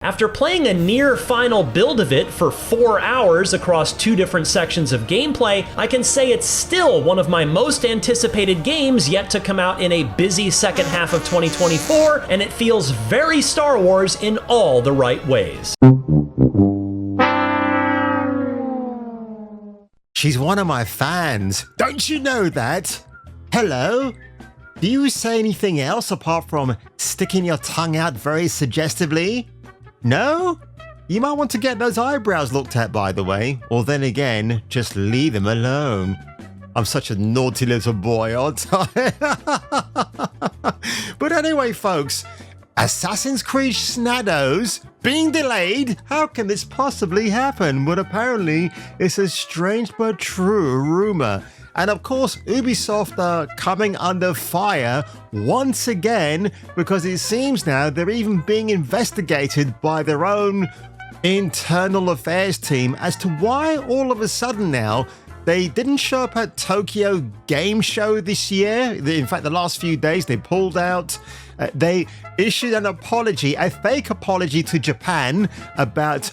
After playing a near final build of it for 4 hours across 2 different sections of gameplay, I can say it's still one of my most anticipated games yet to come out in a busy second half of 2024, and it feels very Star Wars in all the right ways. She's one of my fans. Don't you know that? Hello? Do you say anything else apart from sticking your tongue out very suggestively? No? You might want to get those eyebrows looked at, by the way. Or then again, just leave them alone. I'm such a naughty little boy, aren't I? But anyway, folks, Assassin's Creed Shadows being delayed? How can this possibly happen? But apparently, it's a strange but true rumor. And of course, Ubisoft are coming under fire once again because it seems now they're even being investigated by their own internal affairs team as to why all of a sudden now they didn't show up at Tokyo Game Show this year. In fact, the last few days they pulled out. They issued an apology, a fake apology to Japan about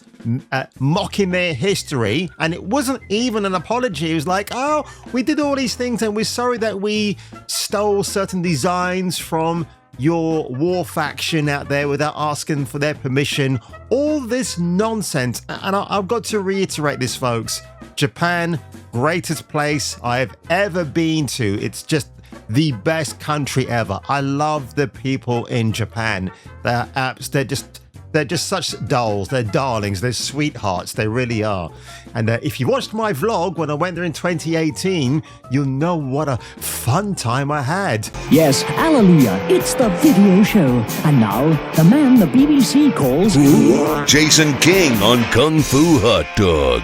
mocking their history, and it wasn't even an apology. It was like, oh, we did all these things and we're sorry that we stole certain designs from your war faction out there without asking for their permission. All this nonsense. And I've got to reiterate this, folks. Japan, greatest place I've ever been to. It's just the best country ever. I love the people in Japan. They're just such dolls. They're darlings. They're sweethearts. They really are. And if you watched my vlog when I went there in 2018, you'll know what a fun time I had. Yes, hallelujah. It's the video show. And now, the man the BBC calls Jason King on Kung Fu Hot Dog.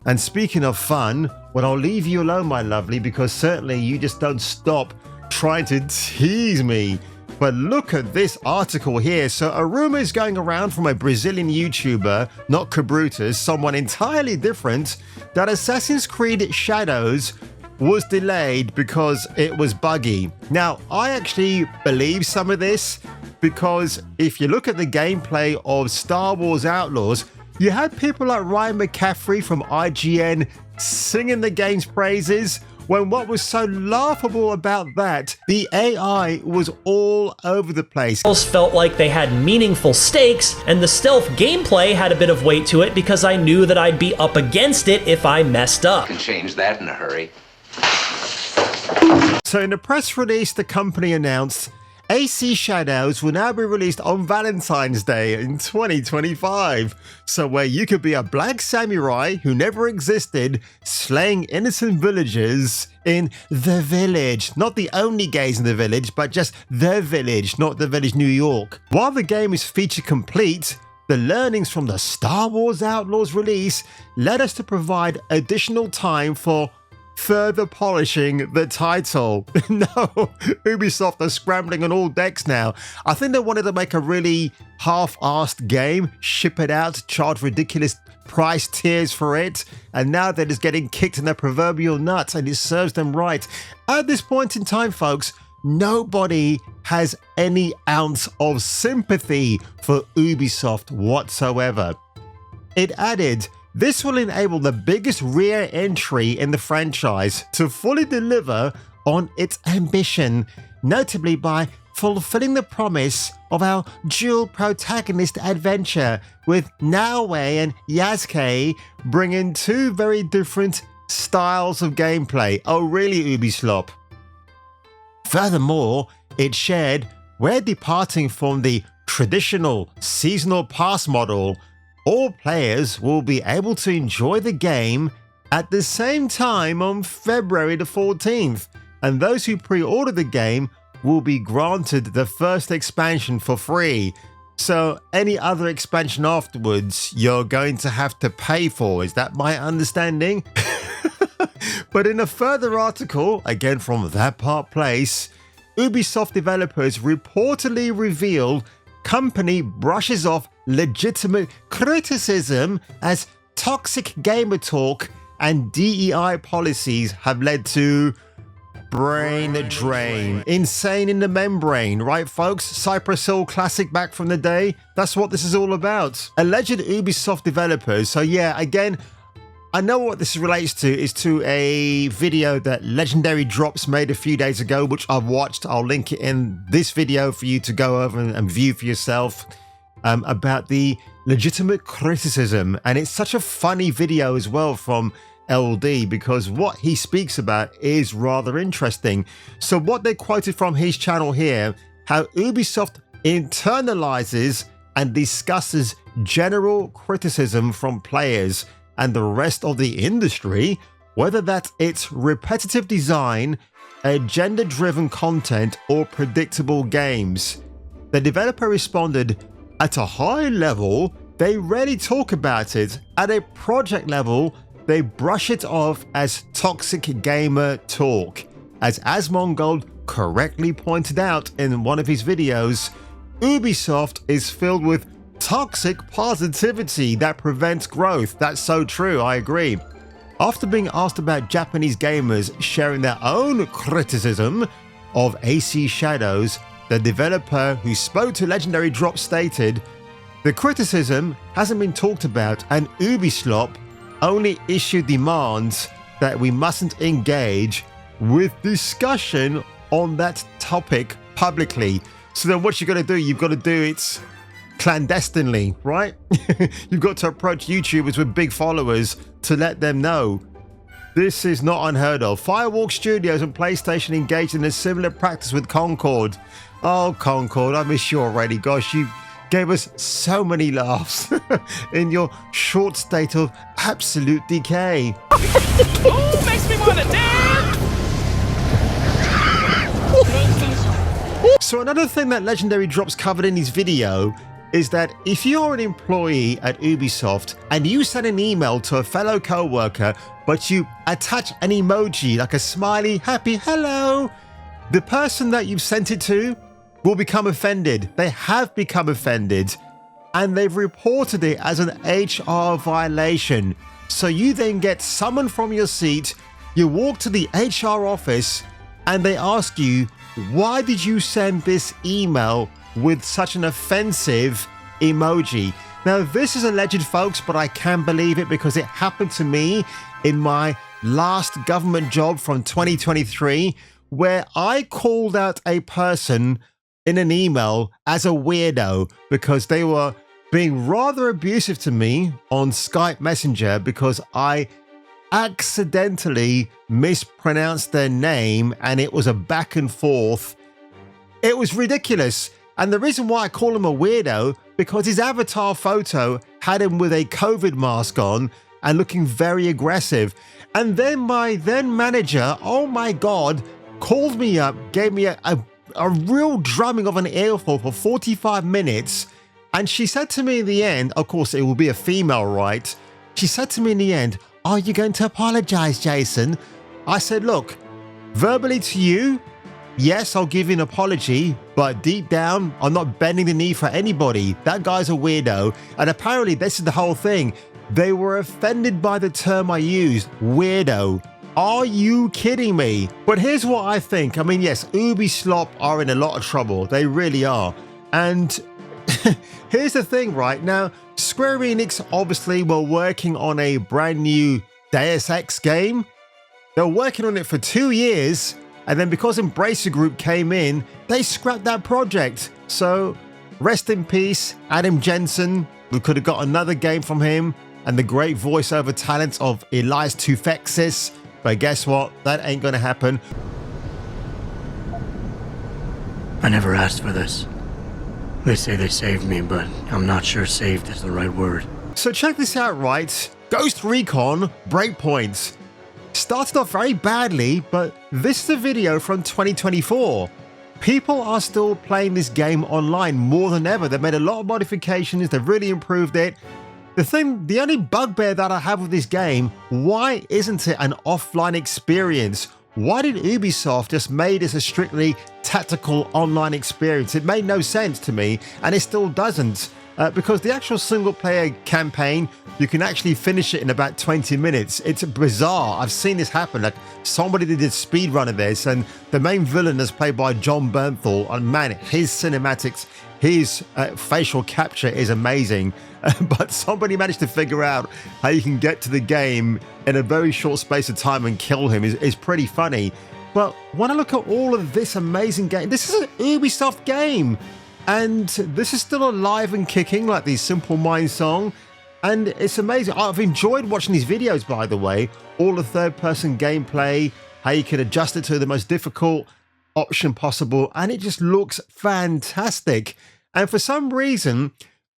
And speaking of fun, well, I'll leave you alone, my lovely, because certainly you just don't stop trying to tease me. But look at this article here. So a rumor is going around from a Brazilian YouTuber, not Cabrutus, someone entirely different, that Assassin's Creed Shadows was delayed because it was buggy. Now, I actually believe some of this because if you look at the gameplay of Star Wars Outlaws, you had people like Ryan McCaffrey from IGN singing the game's praises, when what was so laughable about that, the AI was all over the place. Felt like they had meaningful stakes, and the stealth gameplay had a bit of weight to it because I knew that I'd be up against it if I messed up. Can change that in a hurry. So in a press release, the company announced AC Shadows will now be released on Valentine's Day in 2025. So where you could be a black samurai who never existed, slaying innocent villagers in the village. Not the only gays in the village, but just the village, not the village New York. While the game is feature complete, the learnings from the Star Wars Outlaws release led us to provide additional time for further polishing the title. No, Ubisoft are scrambling on all decks now. I think they wanted to make a really half-assed game, ship it out, charge ridiculous price tiers for it, and now they're just getting kicked in their proverbial nuts, and it serves them right. At this point in time, folks, nobody has any ounce of sympathy for Ubisoft whatsoever. It added, this will enable the biggest rear entry in the franchise to fully deliver on its ambition, notably by fulfilling the promise of our dual protagonist adventure, with Naoe and Yasuke bringing 2 very different styles of gameplay. Oh really, Ubisoft? Furthermore, it shared, we're departing from the traditional seasonal pass model. All players will be able to enjoy the game at the same time on February the 14th, and those who pre-order the game will be granted the first expansion for free. So any other expansion afterwards, you're going to have to pay for. Is that my understanding? But in a further article, again from That Part Place, Ubisoft developers reportedly revealed company brushes off legitimate criticism as toxic gamer talk and DEI policies have led to brain drain. Insane in the membrane, right folks? Cypress Hill classic back from the day. That's what this is all about. Alleged Ubisoft developers. So yeah, again, I know what this relates to is to a video that Legendary Drops made a few days ago, which I've watched. I'll link it in this video for you to go over and view for yourself, about the legitimate criticism. And it's such a funny video as well from LD, because what he speaks about is rather interesting. So what they quoted from his channel here, how Ubisoft internalizes and discusses general criticism from players and the rest of the industry, whether that's its repetitive design, agenda-driven content, or predictable games. The developer responded, at a high level, they rarely talk about it. At a project level, they brush it off as toxic gamer talk. As Asmongold correctly pointed out in one of his videos, Ubisoft is filled with toxic positivity that prevents growth. That's so true, I agree. After being asked about Japanese gamers sharing their own criticism of AC Shadows, the developer who spoke to Legendary Drop stated, the criticism hasn't been talked about and Ubisoft only issued demands that we mustn't engage with discussion on that topic publicly. So then what you're going to do, you've got to do it clandestinely, right? You've got to approach YouTubers with big followers to let them know. This is not unheard of. Firewalk Studios and PlayStation engaged in a similar practice with Concord. Oh, Concord, I miss you already. Gosh, you gave us so many laughs in your short state of absolute decay. Ooh, makes me want to dance! So another thing that Legendary Drops covered in his video is that if you're an employee at Ubisoft and you send an email to a fellow co-worker, but you attach an emoji like a smiley, happy hello, the person that you've sent it to will become offended. They have become offended and they've reported it as an HR violation. So you then get summoned from your seat, you walk to the HR office and they ask you, why did you send this email with such an offensive emoji? Now this is alleged, folks, but I can believe it because it happened to me in my last government job from 2023, where I called out a person in an email as a weirdo because they were being rather abusive to me on Skype Messenger because I accidentally mispronounced their name and it was a back and forth. It was ridiculous. And the reason why I call him a weirdo, because his avatar photo had him with a COVID mask on and looking very aggressive. And then my then manager, oh my God, called me up, gave me a real drumming of an earful for 45 minutes. And she said to me in the end, of course it will be a female, right? She said to me in the end, are you going to apologize, Jason? I said, look, verbally to you, yes, I'll give you an apology, but deep down, I'm not bending the knee for anybody. That guy's a weirdo. And apparently this is the whole thing. They were offended by the term I used, weirdo. Are you kidding me? But here's what I think. I mean, yes, Ubisoft are in a lot of trouble. They really are. And here's the thing, right? Now, Square Enix obviously were working on a brand new Deus Ex game. They were working on it for 2 years. And then because Embracer Group came in, they scrapped that project. So rest in peace, Adam Jensen. We could have got another game from him and the great voiceover talents of Elias Tufexis. But guess what? That ain't gonna happen. I never asked for this. They say they saved me, but I'm not sure saved is the right word. So check this out, right? Ghost Recon Breakpoint. Started off very badly, but this is a video from 2024. People are still playing this game online more than ever. They've made a lot of modifications, they've really improved it. The only bugbear that I have with this game, why isn't it an offline experience? Why did Ubisoft just made this a strictly tactical online experience? It made no sense to me, and it still doesn't. because the actual single-player campaign, you can actually finish it in about 20 minutes. It's bizarre. I've seen this happen. Like, somebody did a speed run of this, and the main villain is played by John Bernthal, and man, his cinematics, his facial capture is amazing. But somebody managed to figure out how you can get to the game in a very short space of time and kill him is pretty funny. But when I look at all of this amazing game, this is an Ubisoft game, and this is still alive and kicking like the Simple Minds song, and it's amazing. I've enjoyed watching these videos, by the way, all the third-person gameplay, how you can adjust it to the most difficult option possible, and it just looks fantastic. And for some reason,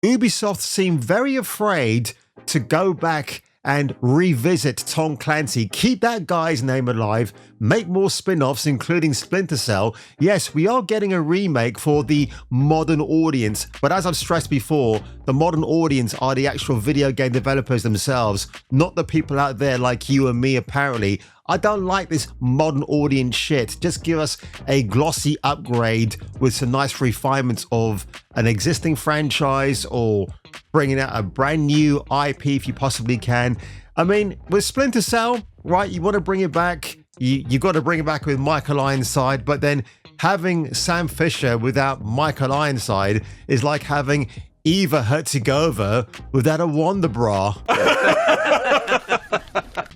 Ubisoft seem very afraid to go back and revisit Tom Clancy. Keep that guy's name alive, make more spin-offs, including Splinter Cell. Yes, we are getting a remake for the modern audience, but as I've stressed before, the modern audience are the actual video game developers themselves, not the people out there like you and me, apparently. I don't like this modern audience shit. Just give us a glossy upgrade with some nice refinements of an existing franchise, or bringing out a brand new IP if you possibly can. I mean, with Splinter Cell, right, you want to bring it back, you got to bring it back with Michael Ironside, but then having Sam Fisher without Michael Ironside is like having Eva Hertzigova without a Wonder Bra.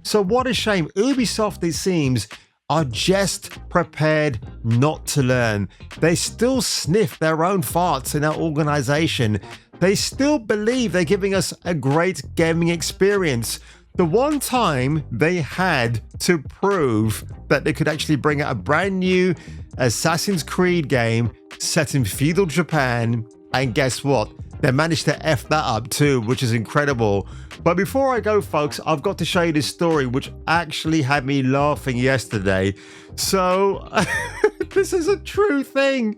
So what a shame. Ubisoft, it seems, are just prepared not to learn. They still sniff their own farts in our organization. They still believe they're giving us a great gaming experience. The one time they had to prove that they could actually bring out a brand new Assassin's Creed game set in feudal Japan, and guess what? They managed to F that up too, which is incredible. But before I go, folks, I've got to show you this story, which actually had me laughing yesterday. So, this is a true thing.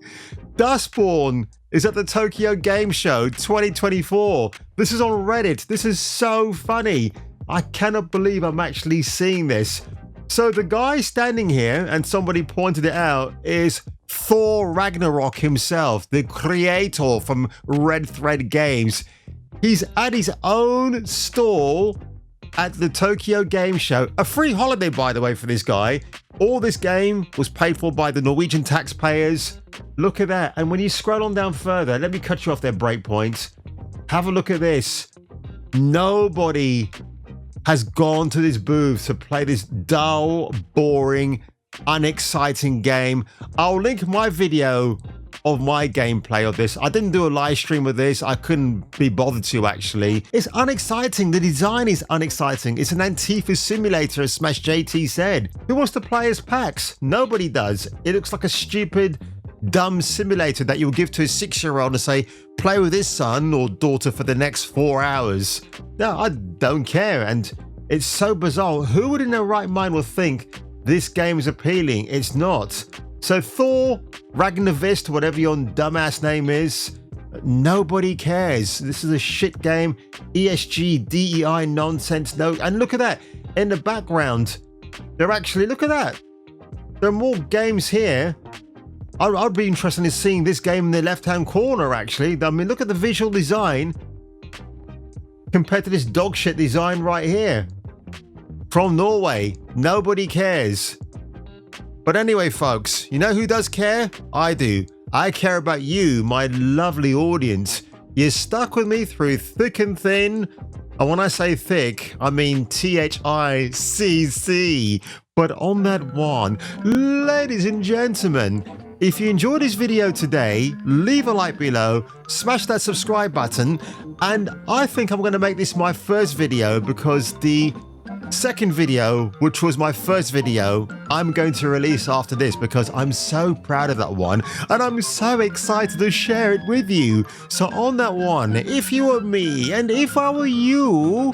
DUSTBORN is at the Tokyo Game Show 2024. This is on Reddit. This is so funny. I cannot believe I'm actually seeing this. So the guy standing here, and somebody pointed it out, is Thor Ragnarok himself, the creator from Red Thread Games. He's at his own stall at the Tokyo Game Show. A free holiday, by the way, for this guy. All this game was paid for by the Norwegian taxpayers. Look at that. And when you scroll on down further, let me cut you off there, breakpoints. Have a look at this. Nobody has gone to this booth to play this dull, boring, unexciting game. I'll link my video of my gameplay of this. I didn't do a live stream of this. I couldn't be bothered to, actually. It's unexciting. The design is unexciting. It's an Antifa simulator, as Smash JT said. Who wants to play as PAX? Nobody does. It looks like a stupid, dumb simulator that you'll give to a 6-year-old and say, play with this son or daughter for the next 4 hours. No, I don't care. And it's so bizarre. Who would in their right mind will think this game is appealing? It's not. So Thor, Ragnarvist, whatever your dumbass name is, nobody cares. This is a shit game. ESG, DEI nonsense. No, and look at that. In the background, they're actually, look at that. There are more games here. I'd be interested in seeing this game in the left-hand corner, actually. I mean, look at the visual design compared to this dog shit design right here. From Norway. Nobody cares. But anyway, folks, you know who does care? I do. I care about you, my lovely audience. You're stuck with me through thick and thin. And when I say thick, I mean THICC. But on that one, ladies and gentlemen, if you enjoyed this video today, leave a like below, smash that subscribe button, and I think I'm going to make this my first video, because the second video, which was my first video, I'm going to release after this, because I'm so proud of that one and I'm so excited to share it with you. So on that one, if you were me and if I were you,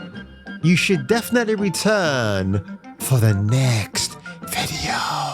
you should definitely return for the next video.